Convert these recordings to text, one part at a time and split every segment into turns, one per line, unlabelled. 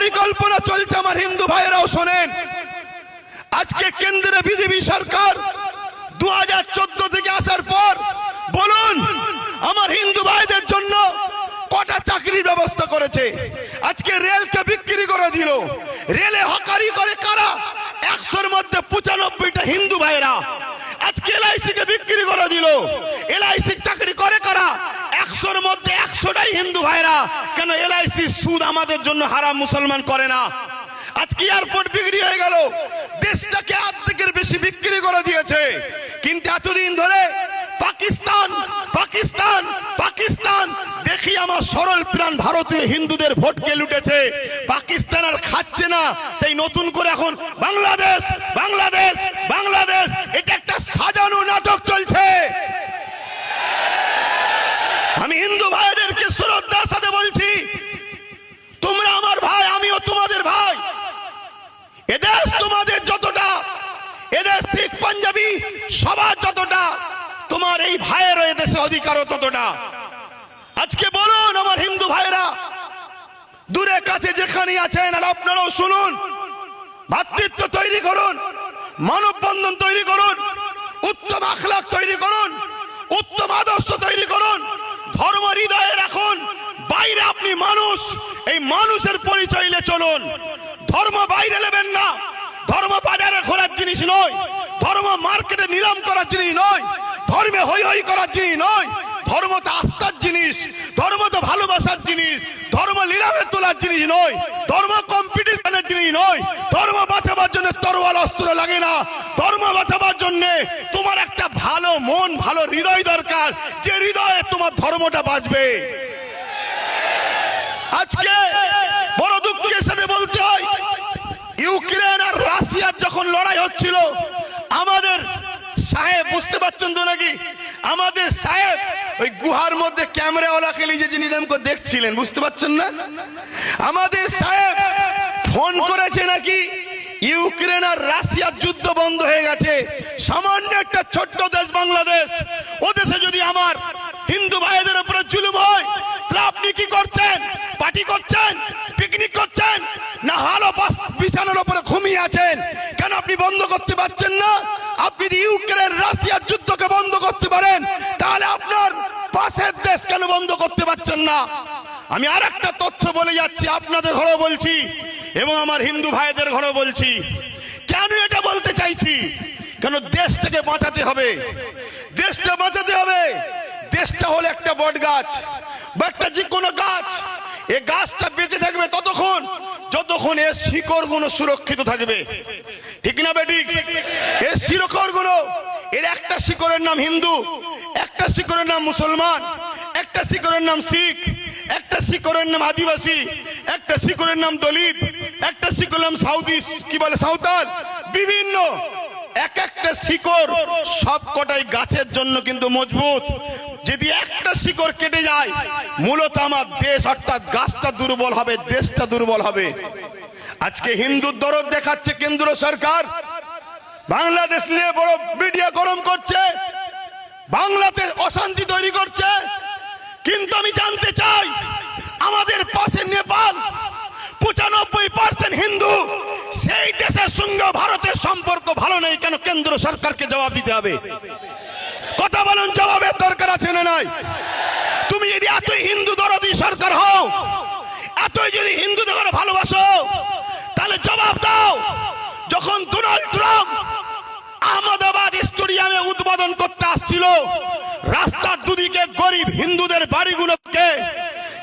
পরিকল্পনা চলছে আমার হিন্দু ভাইয়েরাও শোনেন। আজকে কেন্দ্রে বিজেপি সরকার 2014 থেকে আসার পর বলুন আমার হিন্দু ভাইদের জন্য কটা চাকরির ব্যবস্থা করেছে। আজকে রেলকে বিক্রি করে দিল। রেলে হকারি করে কারা? 100-র মধ্যে 95টা হিন্দু ভাইরা। আজকে এলআইসি কে বিক্রি করে দিল। এলআইসি চাকরি করে কারা? 100-র মধ্যে 100টাই হিন্দু ভাইরা। কেন? এলআইসি সুদ আমাদের জন্য হারাম, মুসলমান করে না। আজকে এয়ারপোর্ট বিক্রি হয়ে গেল। দেশটাকে অর্ধেকের বেশি বিক্রি করে দিয়েছে। কিন্তু এতদিন ধরে পাকিস্তান পাকিস্তান পাকিস্তান দেখি আমার সরল প্রাণ ভারতীয় হিন্দুদের ভোটকে লুটেছে। পাকিস্তান আর খাচ্ছে না, তাই নতুন করে এখন বাংলাদেশ বাংলাদেশ বাংলাদেশ, এটা একটা সাজানো নাটক চলছে। আমি হিন্দু ভাইদেরকে শ্রদ্ধার সাথে বলছি, তোমরা আমার ভাই, আমিও তোমাদের ভাই। এদেশ তোমাদের যতটা, এদেশ শিখ পাঞ্জাবি সবার যতটা, তোমার এই ভাইয়ের এদেশে অধিকারও ততটা। আজকে বলুন আমার হিন্দু ভাইরা, দূরে কাছে যেখানে আছেন, আর আপনারাও শুনুন, ভ্রাতৃত্ব তৈরি করুন, মানববন্ধন তৈরি করুন, উত্তম আখলাক তৈরি করুন, উত্তম আদর্শ তৈরি করুন, ধর্ম হৃদয়ে রাখুন। বাইরে আপনি মানুষ, এই মানুষের পরিচয় নিয়ে চলুন। ধর্ম বাইরে নেবেন না। ধর্ম বাজারে ঘোরার জিনিস নয়, ধর্ম মার্কেটে নিলাম করার জিনিস নয়, ধর্মে হই হই করার জিনিস নয়। ধর্ম তো আস্থার জিনিস, ধর্ম তো ভালোবাসার জিনিস, ধর্ম নিলামে তোলার জিনিস নয়, ধর্ম কম্পিটিশনের জিনিস নয়। ধর্ম বাঁচাবার জন্য তরোয়াল অস্ত্র লাগে না। ধর্ম বাঁচাবার জন্য তোমার একটা ভালো মন, ভালো হৃদয় দরকার, যে হৃদয়ে তোমার ধর্মটা বাঁচবে। আজকে বড় দুঃখের সাথে বলতে হয়, ইউক্রেন আর রাশিয়ার যখন লড়াই হচ্ছিল, আমাদের সাহেব, বুঝতে পারছেন তো নাকি, আমাদের সাহেব ওই গুহার মধ্যে ক্যামেরাওয়ালাকে নিজে নিজামকে দেখছিলেন, বুঝতে পারছেন না? আমাদের সাহেব ফোন করেছে নাকি ইউক্রেন আর রাশিয়ার যুদ্ধ বন্ধ হয়ে গেছে। সামান্য একটা ছোট্ট দেশ বাংলাদেশ, ও দেশে যদি আমার হিন্দু ভাইদের উপরে জুলুম হয়, তাহলে আপনি কি করছেন? পার্টি করছেন, পিকনিক করছেন, না হালো বিছানার উপরে ঘুমিয়ে আছেন? কেন আপনি বন্ধ করতে পারছেন না? আপনি যদি ইউক্রেন রাশিয়ার যুদ্ধকে বন্ধ করতে পারেন, তাহলে আপনার পাশের দেশ কেন বন্ধ করতে পারছেন না? আমি আর একটা তথ্য বলে যাচ্ছি, আপনাদের ঘরেও বলছি এবং আমার হিন্দু ভাইদের ঘরেও বলছি। কেন এটা বলতে চাইছি? কেন দেশটাকে বাঁচাতে হবে, দেশটা বাঁচাতে হবে। দেশটা হলো একটা বট গাছ বা একটা যে কোনো গাছ। এই গাছটা বেঁচে থাকবে ততক্ষণ যতক্ষণ এর শিকড় গুলো সুরক্ষিত থাকবে, ঠিক না বেঠিক? এর শিকড় গুলো, এর একটা শিকড়ের নাম হিন্দু, একটা শিকড়ের নাম মুসলমান, একটা শিকড়ের নাম শিখ, একটা শিকড়ের নাম আদিবাসী, একটা শিকড়ের নাম দলিত, একটা শিকড়ের নাম সাউথ কি বলে সাঁওতাল। বিভিন্ন এক একটা শিকড় সব কটাই গাছের জন্য কিন্তু মজবুত। যদি একটা শিকড় কেটে যায়, মূলত আমার দেশ অর্থাৎ গাছটা দুর্বল হবে, দেশটা দুর্বল হবে। আজকে হিন্দুর দরদ দেখাচ্ছে কেন্দ্র সরকার, বাংলাদেশ নিয়ে বড় মিডিয়া গরম করছে, বাংলাদেশ অশান্তি তৈরি করছে। কিন্তু আমি জানতে চাই, আমাদের পাশে নেপাল 95% হিন্দু, সেই দেশের সঙ্গে ভারতের সম্পর্ক ভালো নেই কেন? কেন্দ্র সরকারকে জবাব দিতে হবে। কথা বলুন, জবাবের দরকার আছে না নাই? তুমি যদি এতই হিন্দু দরদি সরকার হও, এতই যদি হিন্দুদের ভালোবাসো, তাহলে জবাব দাও। যখন ডোনাল্ড ট্রাম্প আহমেদাবাদ স্টেডিয়ামে উদ্বোধন করতে আসছিল, রাস্তার দুদিকে গরিব হিন্দুদের বাড়িগুলোকে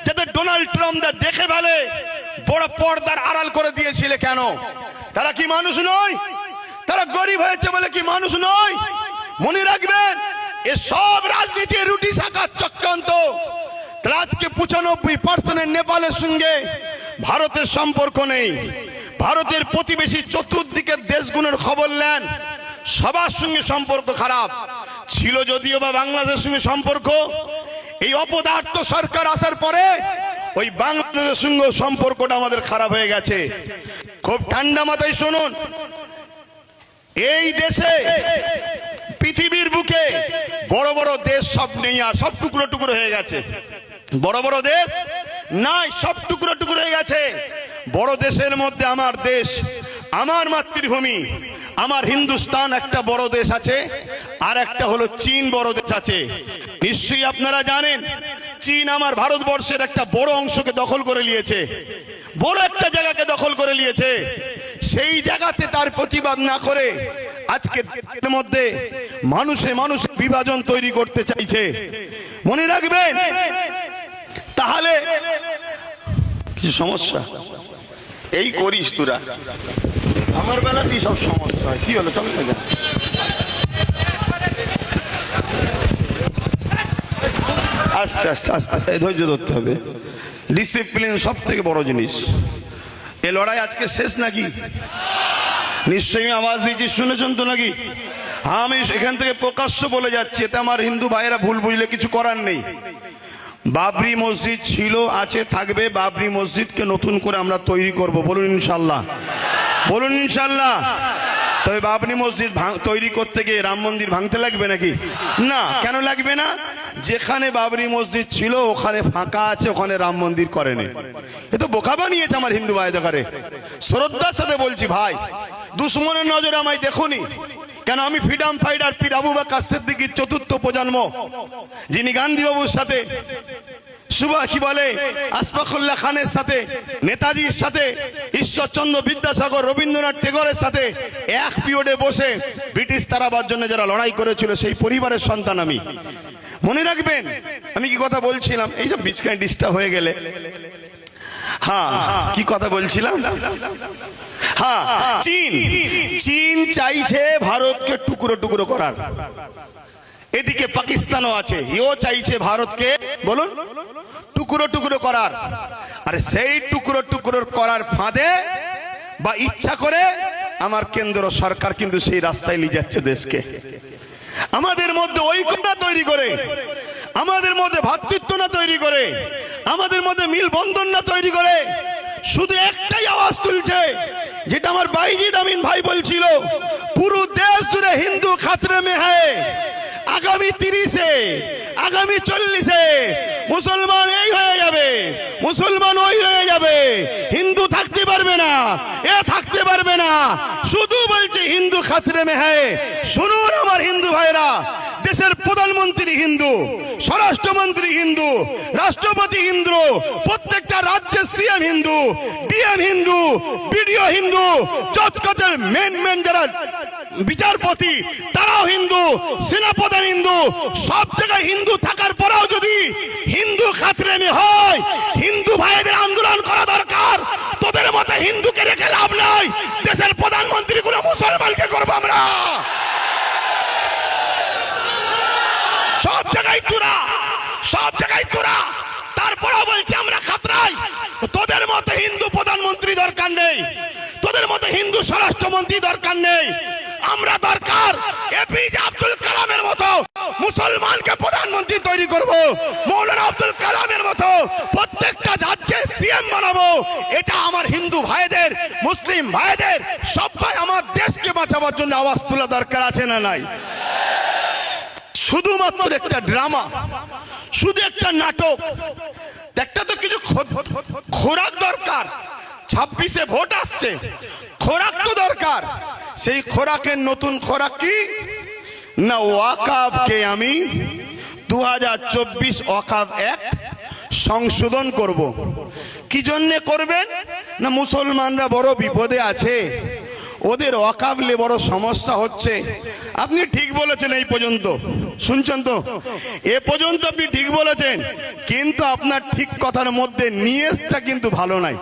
যাতে ডোনাল্ড ট্রাম্প দেখে ফেলে, বড় পর্দার আড়াল করে দিয়েছিলে কেন? তারা কি মানুষ নয়? তারা গরিব হয়েছে বলে কি মানুষ নয়? মনে রাখবেন, এসব রাজনীতির রুটি শাখার চক্রান্ত। আজকে 95% নেপালের সঙ্গে ভারতের সম্পর্ক নেই। ভারতের প্রতিবেশী চতুর্দিকের দেশগুলোর খবর নেন, সবার সঙ্গে সম্পর্ক খারাপ ছিল। যদিও বা বাংলাদেশের সঙ্গে সম্পর্ক, এই অপদার্থ সরকার আসার পরে ওই বাংলাদেশের সঙ্গে সম্পর্কটা আমাদের খারাপ হয়ে গেছে। খুব ঠান্ডা মাথায় শুনুন, এই দেশে পৃথিবীর বুকে বড় বড় দেশ সব নেই, আর সব টুকরো টুকরো হয়ে গেছে। বড় বড় দেশ নাই, সব টুকরো টুকরো হয়ে গেছে। বড় দেশের মধ্যে আমার দেশ, আমার মাতৃভূমি, আমার হিন্দুস্তান একটা বড় দেশ আছে, আর একটা হলো চীন বড় দেশ আছে। নিশ্চয়ই আপনারা জানেন চীন আমার ভারতবর্ষের একটা বড় অংশকে দখল করে নিয়েছে, বড় একটা জায়গাকে দখল করে নিয়েছে। সেই জায়গাতে তার প্রতিবাদ না করে আজকে মধ্যে মানুষে মানুষে বিভাজন তৈরি করতে চাইছে। মনে রাখবেন, তাহলে কিছু সমস্যা এই করিস তোরা, আমার বেলাতেই সব সমস্যা হয়। কি হলো, চলে না? আস্তে আস্তে আস্তে আস্তে ধৈর্য ধরতে হবে। ডিসিপ্লিন সব থেকে বড় জিনিস। এ লড়াই আজকে শেষ নাকি? নিশ্চয়ই আওয়াজ দিয়েছি, শুনেছেন তো নাকি? হ্যাঁ, আমি এখান থেকে প্রকাশ্য বলে যাচ্ছি, এতে আমার হিন্দু ভাইয়েরা ভুল বুঝলে কিছু করার নেই। বাবরি মসজিদ ছিল, আছে, থাকবে। বাবরি মসজিদকে নতুন করে আমরা তৈরি করব, বলুন ইনশাল্লাহ, বলুন ইনশাল্লাহ। তবে বাবরি মসজিদ তৈরি করতে গিয়ে রাম মন্দির ভাঙতে লাগবে নাকি? না। কেন লাগবে না? যেখানে বাবরি মসজিদ ছিল ওখানে ফাঁকা আছে, ওখানে রাম মন্দির করেনি। এ তো বোকা বানিয়েছে আমার হিন্দু ভাই। দেখারে শ্রদ্ধার সাথে বলছি, ভাই দুশ্মনের নজরে আমায় দেখুনি কেন? আমি ফ্রিডম ফাইটার পীর আবু বকর সিদ্দিকীর চতুর্থ প্রজন্ম, যিনি গান্ধী বাবুর সাথে, কি বলে, আশফাকুল্লাহ খানের সাথে, নেতাজির সাথে, ঈশ্বরচন্দ্র বিদ্যাসাগর, রবীন্দ্রনাথ টেগরের সাথে এক পিরিয়ডে বসে ব্রিটিশ তাড়াবার জন্য যারা লড়াই করেছিল, সেই পরিবারের সন্তান আমি। মনে রাখবেন আমি কি কথা বলছিলাম? এই যে বিচকায় ডিস্টার্ব হয়ে গেলে, হ্যাঁ কি কথা বলছিলাম? হ্যাঁ, চীন চাইছে ভারতকে টুকরো টুকরো করার। এদিকে পাকিস্তানও আছে, এও চাইছে ভারতকে, বলুন, টুকরো টুকরো করার। আর সেই টুকরো টুকরো করার ফাঁদে বা ইচ্ছা করে আমার কেন্দ্র সরকার কিন্তু সেই রাস্তায় নিয়ে যাচ্ছে দেশকে। আমাদের মধ্যে ঐক্যতা তৈরি করে, আমাদের মধ্যে ভ্রাতৃত্ব না তৈরি করে, আমাদের মধ্যে মিল বন্ধন না তৈরি করে, শুধু একটাই আওয়াজ তুলছে, যেটা আমার বাইজিদ আমিন ভাই বলছিল, পুরো দেশ জুড়ে হিন্দু খাতরে মে হ্যায়। আগামী 30-এ, আগামী 40-এ মুসলমান এই হয়ে যাবে, মুসলমান ওই হয়ে যাবে, হিন্দু থাকতে পারবে না, এ থাকতে পারবে না। শুধু বলছে হিন্দু খাতরে মে হ্যায়। শুনুন আমার হিন্দু ভাইরা, দেশের প্রধানমন্ত্রী হিন্দু, স্বরাষ্ট্রমন্ত্রী হিন্দু, রাষ্ট্রপতি হিন্দু, প্রত্যেকটা রাজ্যের CM Hindu, DM Hindu, BDO Hindu, জজ কোর্টের মেন যারা বিচারপতি তারাও হিন্দু, সেনাপ্রধান হিন্দু, সব জায়গায় হিন্দু থাকার পরেও যদি হিন্দু খাতরেমি হয়, হিন্দু ভাইদের আন্দোলন করা দরকার। তোদের মতো হিন্দুকে রেখে লাভ নাই। দেশের প্রধানমন্ত্রী গুলো মুসলমানকে করবো আমরা। সব জায়গায় তোরা, সব জায়গায় তোরা, তারপরেও বলছি আমরা খাতরাই। তোদের মতো হিন্দু প্রধানমন্ত্রী দরকার নেই, তোদের মতো হিন্দু স্বরাষ্ট্রমন্ত্রী দরকার নেই। আমরা দরকার এপিজে আব্দুল কালামের মতো মুসলমানকে প্রধানমন্ত্রী তৈরি করব, মৌলানা আব্দুল কালামের মতো প্রত্যেকটা রাজ্যে সিএম বানাবো। এটা আমার হিন্দু ভাইদের, মুসলিম ভাইদের, সবাই আমার দেশকে বাঁচাবার জন্য আওয়াজ তোলা দরকার আছে না নাই? শুধুমাত্র একটা ড্রামা, শুধু একটা নাটক, একটা তো কিছু খোরাক দরকার। 26-এ ভোট আসছে, খোরাক তো দরকার। সেই খোরাকের নতুন খোরাক কি না, ওয়াকফকে আমি 2024 ওয়াকফ অ্যাক্ট সংশোধন করব। কি জন্য করবেন না, মুসলমানরা বড় বিপদে আছে, ওদের ওয়াকফে বড় সমস্যা হচ্ছে। আপনি ঠিক বলেছেন, এই পর্যন্ত শুনছেন তো, এ পর্যন্ত আপনি ঠিক বলেছেন, কিন্তু আপনার ঠিক কথার মধ্যে নিয়তটা কিন্তু ভালো নাই।